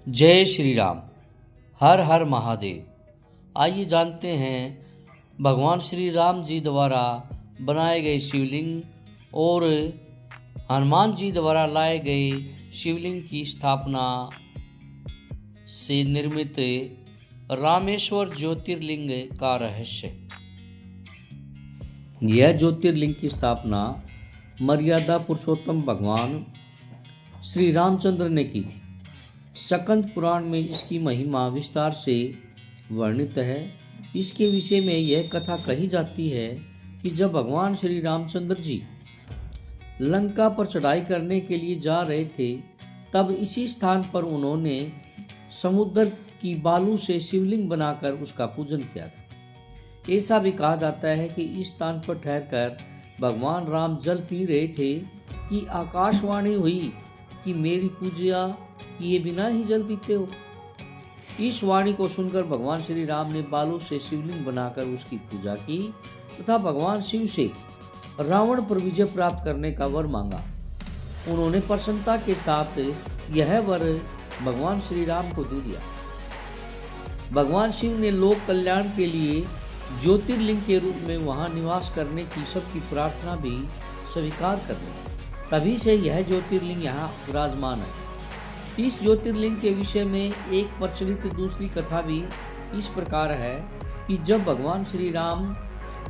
जय श्री राम। हर हर महादेव। आइए जानते हैं भगवान श्री राम जी द्वारा बनाए गए शिवलिंग और हनुमान जी द्वारा लाए गए शिवलिंग की स्थापना से निर्मित रामेश्वर ज्योतिर्लिंग का रहस्य। यह ज्योतिर्लिंग की स्थापना मर्यादा पुरुषोत्तम भगवान श्री रामचंद्र ने की थी। स्कंद पुराण में इसकी महिमा विस्तार से वर्णित है। इसके विषय में यह कथा कही जाती है कि जब भगवान श्री रामचंद्र जी लंका पर चढ़ाई करने के लिए जा रहे थे, तब इसी स्थान पर उन्होंने समुद्र की बालू से शिवलिंग बनाकर उसका पूजन किया था। ऐसा भी कहा जाता है कि इस स्थान पर ठहरकर भगवान राम जल पी रहे थे कि आकाशवाणी हुई कि मेरी पूजा किए बिना ही जल पीते हो। इस वाणी को सुनकर भगवान श्री राम ने बालू से शिवलिंग बनाकर उसकी पूजा की तथा भगवान शिव से रावण पर विजय प्राप्त करने का वर मांगा। उन्होंने प्रसन्नता के साथ यह वर भगवान श्री राम को दे दिया। भगवान शिव ने लोक कल्याण के लिए ज्योतिर्लिंग के रूप में वहां निवास करने की सबकी प्रार्थना भी स्वीकार कर ली। तभी से यह ज्योतिर्लिंग यहाँ विराजमान है। इस ज्योतिर्लिंग के विषय में एक प्रचलित दूसरी कथा भी इस प्रकार है कि जब भगवान श्री राम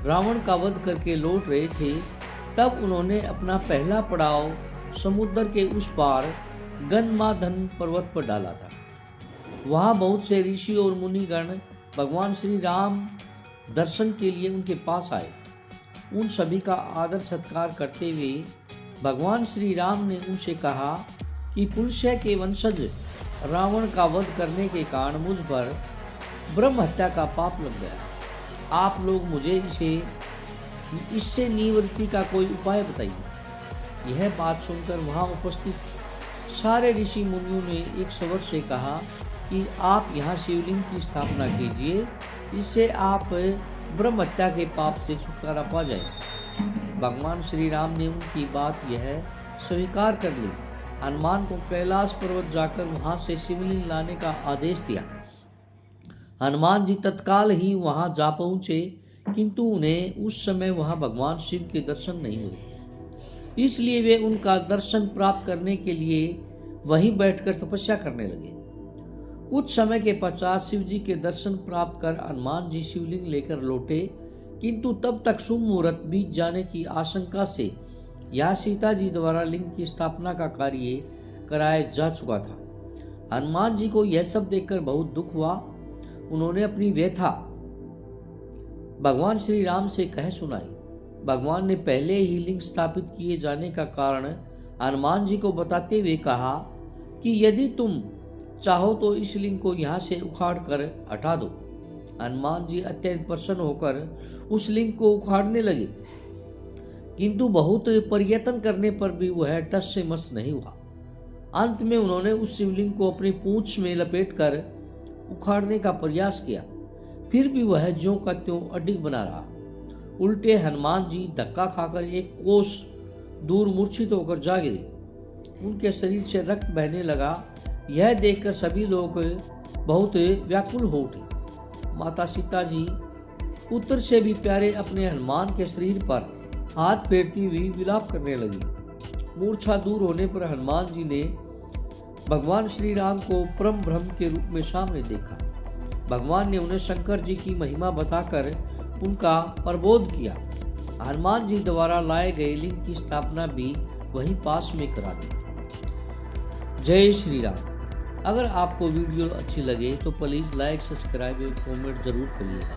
रावण का वध करके लौट रहे थे, तब उन्होंने अपना पहला पड़ाव समुद्र के उस पार गंधमादन पर्वत पर डाला था। वहाँ बहुत से ऋषि और मुनिगण भगवान श्री राम दर्शन के लिए उनके पास आए। उन सभी का आदर सत्कार करते हुए भगवान श्री राम ने उनसे कहा कि पुलस्त्य के वंशज रावण का वध करने के कारण मुझ पर ब्रह्म हत्या का पाप लग गया। आप लोग मुझे इससे निवृत्ति का कोई उपाय बताइए। यह बात सुनकर वहाँ उपस्थित सारे ऋषि मुनियों ने एक स्वर से कहा कि आप यहाँ शिवलिंग की स्थापना कीजिए, इससे आप ब्रह्म हत्या के पाप से छुटकारा पा जाए। भगवान श्री राम ने उनकी बात यह स्वीकार कर ली। हनुमान को कैलाश पर्वत जाकर वहां से शिवलिंग लाने का आदेश दिया। हनुमान जी तत्काल ही वहां जा पहुंचे, किंतु उन्हें उस समय वहां भगवान शिव के दर्शन नहीं हुए। इसलिए वे उनका दर्शन प्राप्त करने के लिए वहीं बैठकर तपस्या करने लगे। कुछ समय के पश्चात शिव जी के दर्शन प्राप्त कर हनुमान जी शिवलिंग लेकर लौटे, किंतु तब तक शुभ मुहूर्त बीत जाने की आशंका से यहाँ सीता जी द्वारा लिंग की स्थापना का कार्य कराया जा चुका था। हनुमान जी को यह सब देखकर बहुत दुख हुआ। उन्होंने अपनी व्यथा भगवान श्री राम से कह सुनाई। भगवान ने पहले ही लिंग स्थापित किए जाने का कारण हनुमान जी को बताते हुए कहा कि यदि तुम चाहो तो इस लिंग को यहाँ से उखाड़ कर हटा दो। हनुमान जी अत्यंत प्रसन्न होकर उस लिंग को उखाड़ने लगे, किंतु बहुत प्रयत्न करने पर भी वह टस से मस नहीं हुआ। अंत में उन्होंने उस शिवलिंग को अपनी पूंछ में लपेटकर उखाड़ने का प्रयास किया, फिर भी वह ज्यों का त्यों अडिग बना रहा। उल्टे हनुमान जी धक्का खाकर एक कोस दूर मूर्छित होकर जा गिरे। उनके शरीर से रक्त बहने लगा। यह देखकर सभी लोग बहुत व्याकुल हो उठे। माता सीता जी पुत्र से भी प्यारे अपने हनुमान के शरीर पर हाथ फेरती हुई विलाप करने लगी। मूर्छा दूर होने पर हनुमान जी ने भगवान श्री राम को परम ब्रह्म के रूप में सामने देखा। भगवान ने उन्हें शंकर जी की महिमा बताकर उनका प्रबोध किया। हनुमान जी द्वारा लाए गए लिंग की स्थापना भी वहीं पास में करा दी। जय श्री राम। अगर आपको वीडियो अच्छी लगे तो प्लीज़ लाइक, सब्सक्राइब और कमेंट जरूर करिएगा।